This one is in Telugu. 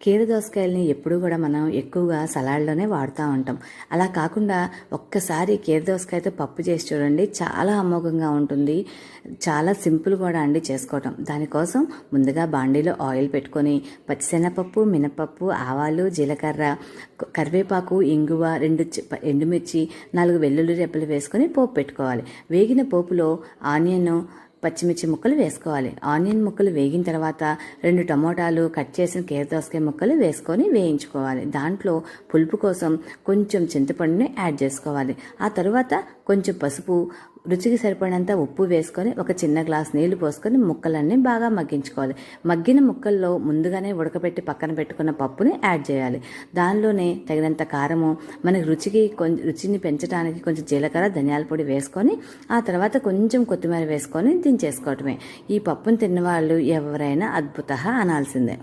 కీర దోసకాయలని ఎప్పుడు కూడా మనం ఎక్కువగా సలాడ్లోనే వాడుతూ ఉంటాం. అలా కాకుండా ఒక్కసారి కీర దోసకాయతో పప్పు చేసి చూడండి, చాలా అమోఘంగా ఉంటుంది. చాలా సింపుల్ కూడా అండి చేసుకోవటం. దానికోసం ముందుగా బాండీలో ఆయిల్ పెట్టుకొని పచ్చిశనగపప్పు, మినపప్పు, ఆవాలు, జీలకర్ర, కరివేపాకు, ఇంగువ, 2 ఎండుమిర్చి, 4 వెల్లుల్లి రెబ్బలు వేసుకొని పోపు పెట్టుకోవాలి. వేగిన పోపులో ఆనియన్, పచ్చిమిర్చి ముక్కలు వేసుకోవాలి. ఆనియన్ ముక్కలు వేగిన తర్వాత 2 టమోటాలు, కట్ చేసిన కీర దోసకాయ ముక్కలు వేసుకొని వేయించుకోవాలి. దాంట్లో పులుపు కోసం కొంచెం చింతపండుని యాడ్ చేసుకోవాలి. ఆ తర్వాత కొంచెం పసుపు, రుచికి సరిపడినంత ఉప్పు వేసుకొని ఒక చిన్న గ్లాస్ నీళ్లు పోసుకొని ముక్కలన్నీ బాగా మగ్గించుకోవాలి. మగ్గిన ముక్కల్లో ముందుగానే ఉడకబెట్టి పక్కన పెట్టుకున్న పప్పుని యాడ్ చేయాలి. దానిలోనే తగినంత కారము, మనకి రుచిని పెంచడానికి కొంచెం జీలకర్ర, ధనియాల పొడి వేసుకొని ఆ తర్వాత కొంచెం కొత్తిమీర వేసుకొని దించేసుకోవటమే. ఈ పప్పును తిన్నవాళ్ళు ఎవరైనా అద్భుత అనాల్సిందే.